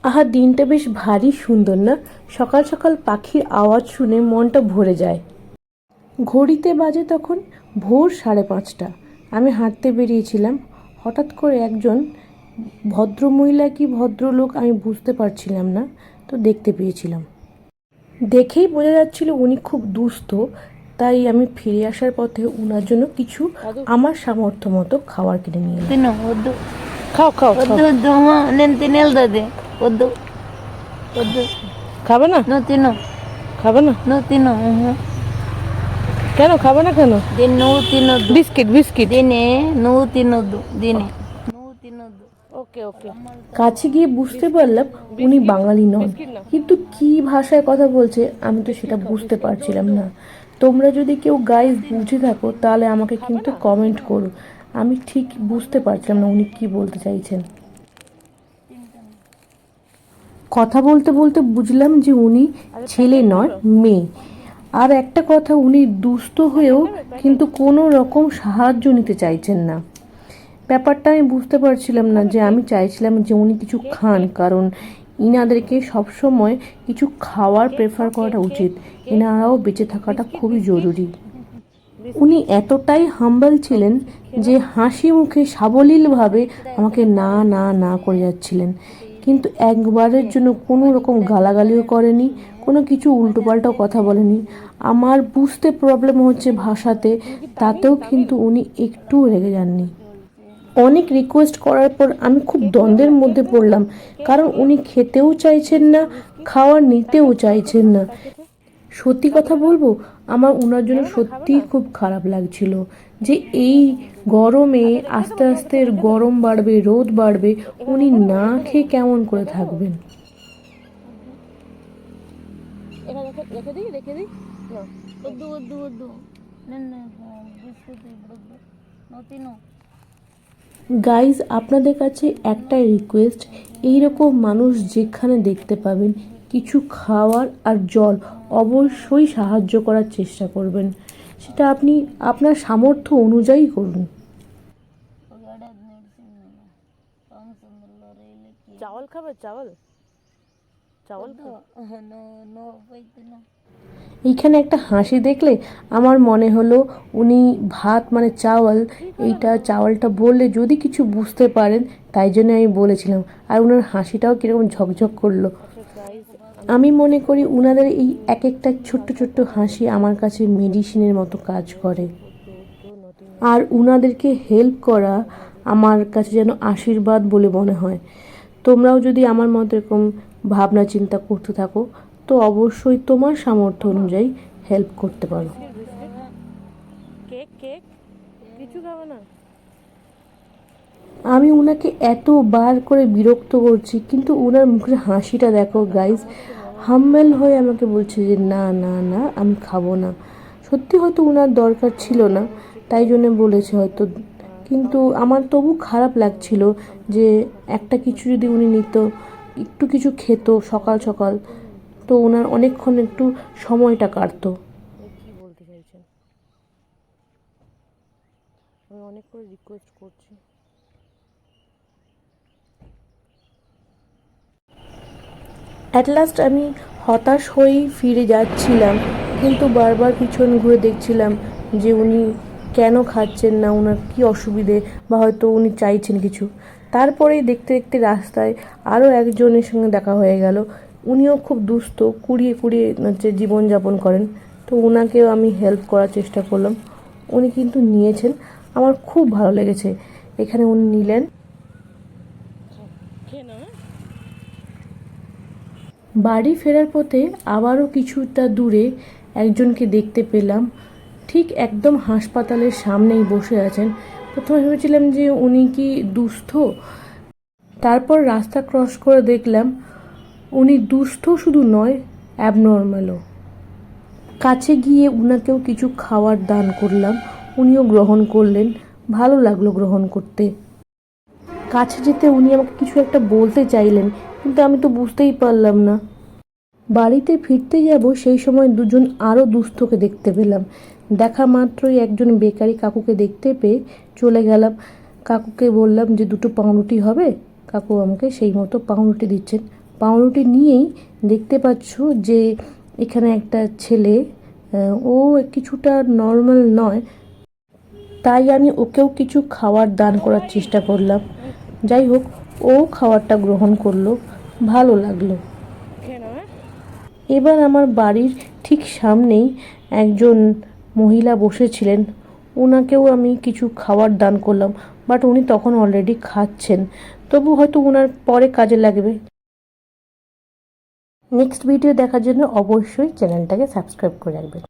আহা, দিনটা বেশ ভারী সুন্দর না? সকাল সকাল পাখির আওয়াজ শুনে মনটা ভরে যায়। ঘড়িতে বাজে তখন ভোর 5:30। আমি হাঁটতে বেরিয়েছিলাম। হঠাৎ করে একজন ভদ্রমহিলা কি ভদ্রলোক আমি বুঝতে পারছিলাম না, তো দেখতে পেয়েছিলাম। দেখেই বোঝা যাচ্ছিল উনি খুব দুস্থ। তাই আমি ফিরে আসার পথে ওনার জন্য কিছু আমার সামর্থ্য মতো খাবার কিনে নিয়ে এলাম। తిను వద్దు খাও খাও వద్దు খাও। వద్దు నేను తినేది వద్దు వద్దు খাবে না? నువ్వు తిను খাবে না? నువ్వు తిను কেন খাবে না কেন? దీన్ని నువ్వు తినొద్దు বিস্কিট বিস্কিট। దీన్ని నువ్వు తినొద్దు దీన్ని నువ్వు తినొద్దు ওকে ওকে। কাছে গিয়ে বুঝতে পারলাম উনি বাঙালি নন, কিন্তু কি ভাষায় কথা বলছে আমি তো সেটা বুঝতে পারছিলাম না। তোমরা যদি কেউ গাইজ বুঝে থাকো তাহলে আমাকে কিন্তু কমেন্ট করো। আমি ঠিক বুঝতে পারছিলাম না উনি কি বলতে চাইছেন। কথা বলতে বলতে বুঝলাম যে উনি ছেলে নয়, মেয়ে। আর একটা কথা, উনি দুস্থ হয়েও কিন্তু কোনো রকম সাহায্য নিতে চাইছেন না। ব্যাপারটা আমি বুঝতে পারছিলাম না, যে আমি চাইছিলাম যে উনি কিছু খান, কারণ ইনাদেরকে সবসময় কিছু খাওয়ার প্রেফার করাটা উচিত। এনারাও বেঁচে থাকাটা খুবই জরুরি। উনি এতটাই হাম্বল ছিলেন যে হাসি মুখে সাবলীলভাবে আমাকে না না না করে যাচ্ছিলেন, কিন্তু একবারের জন্য কোনো রকম গালাগালিও করেনি, কোনো কিছু উল্টোপাল্টাও কথা বলেনি। আমার বুঝতে প্রবলেম হচ্ছে ভাষাতে, তাতেও কিন্তু উনি একটুও রেগে যাননি। অনেক রিকোয়েস্ট করার পর আমি খুব দ্বন্দ্বের মধ্যে পড়লাম, কারণ উনি খেতেও চাইছেন না, খাওয়ার নিতেও চাইছেন না। সত্যি কথা বলবো, আমার ওনার জন্য সত্যিই খুব খারাপ লাগছিল, যে এই গরমে আস্তে আস্তে গরম বাড়বে, রোদ বাড়বে, উনি না খেয়ে কেমন করে থাকবেন। వద్దు వద్దు వద్దు నేను బిస్కెట్ ఇప్పుడు వద్దు నువ్వు తిను গাইজ, আপনাদের কাছে একটাই রিকোয়েস্ট, এইরকম মানুষ যেখানে দেখতে পাবেন কিছু খাওয়ার আর জল অবশ্যই সাহায্য করার চেষ্টা করবেন। সেটা আপনি আপনার সামর্থ্য অনুযায়ী করুন। চাওয়াল খাবে? চাওয়াল চাওয়াল এইখানে একটা হাসি দেখলে আমার মনে হলো উনি ভাত মানে চাওয়াল, এইটা চাওয়ালটা বললে যদি কিছু বুঝতে পারেন, তাই জন্য আমি বলেছিলাম। আর ওনার হাসিটাও কীরকম ঝকঝক করলো। আমি মনে করি উনাদের এই এক একটা ছোট্ট ছোট্ট হাসি আমার কাছে মেডিসিনের মতো কাজ করে। আর উনাদেরকে হেল্প করা আমার কাছে যেন আশীর্বাদ বলে মনে হয়। তোমরাও যদি আমার মতো এরকম ভাবনা চিন্তা করতে থাকো, তো অবশ্যই তোমার সামর্থ্য অনুযায়ী হেল্প করতে পারো। কেক কেক কিছু খাবে না? আমি উনাকে এতবার করে বিরক্ত করছি, কিন্তু উনার মুখের হাসিটা দেখো গাইজ, হাম্বেল হয়ে আমাকে বলছে যে না না না আমি খাবো না। সত্যি হয়তো উনার দরকার ছিল না, তাই জন্য বলেছে হয়তো, কিন্তু আমার তবু খারাপ লাগছিল যে একটা কিছু যদি উনি নিত, একটু কিছু খেত সকাল সকাল, তো ওনার অনেকক্ষণ একটু সময়টা কাটতো। কি বলতে চাইছেন? আমি অনেক করে রিকোয়েস্ট করছি। অ্যাট লাস্ট আমি হতাশ হয়েই ফিরে যাচ্ছিলাম, কিন্তু বারবার পিছন ঘুরে দেখছিলাম যে উনি কেন খাচ্ছেন না, ওনার কী অসুবিধে, বা হয়তো উনি চাইছেন কিছু। তারপরেই দেখতে দেখতে রাস্তায় আরও একজনের সঙ্গে দেখা হয়ে গেল। উনিও খুব দুস্থ, কুড়িয়ে কুড়িয়ে হচ্ছে জীবনযাপন করেন। তো ওনাকেও আমি হেল্প করার চেষ্টা করলাম, উনি কিন্তু নিয়েছেন। আমার খুব ভালো লেগেছে এখানে উনি নিলেন। বাড়ি ফেরার পথে আবারও কিছুটা দূরে একজনকে দেখতে পেলাম, ঠিক একদম হাসপাতালের সামনেই বসে আছেন। প্রথমে ভেবেছিলাম যে উনি কি দুস্থ, তারপর রাস্তা ক্রস করে দেখলাম উনি দুস্থ শুধু নয়, অ্যাবনর্মালও। কাছে গিয়ে উনাকেও কিছু খাওয়ার দান করলাম, উনিও গ্রহণ করলেন। ভালো লাগলো গ্রহণ করতে। কাছে যেতে উনি আমাকে কিছু একটা বলতে চাইলেন, কিন্তু আমি তো বুঝতেই পারলাম না। বাড়িতে ফিরতে যাব সেই সময় দুজন আরও দুস্থকে দেখতে পেলাম। দেখা মাত্রই একজন বেকারি কাকুকে দেখতে পেয়ে চলে গেলাম। কাকুকে বললাম যে 2টো পাউরুটি হবে। কাকু আমাকে সেই মতো পাউরুটি দিচ্ছেন। পাউরুটি নিয়েই দেখতে পাচ্ছ যে এখানে একটা ছেলে, ও কিছুটা নর্মাল নয়, তাই আমি ওকেও কিছু খাবার দান করার চেষ্টা করলাম। যাই হোক, ও খাবারটা গ্রহণ করলো, ভালো লাগলো। এবার আমার বাড়ির ঠিক সামনেই একজন মহিলা বসেছিলেন, ওনাকেও আমি কিছু খাবার দান করলাম, বাট উনি তখন অলরেডি খাচ্ছেন, তবু হয়তো ওনার পরে কাজে লাগবে। নেক্সট ভিডিও দেখার জন্য অবশ্যই চ্যানেলটাকে সাবস্ক্রাইব করে রাখবেন।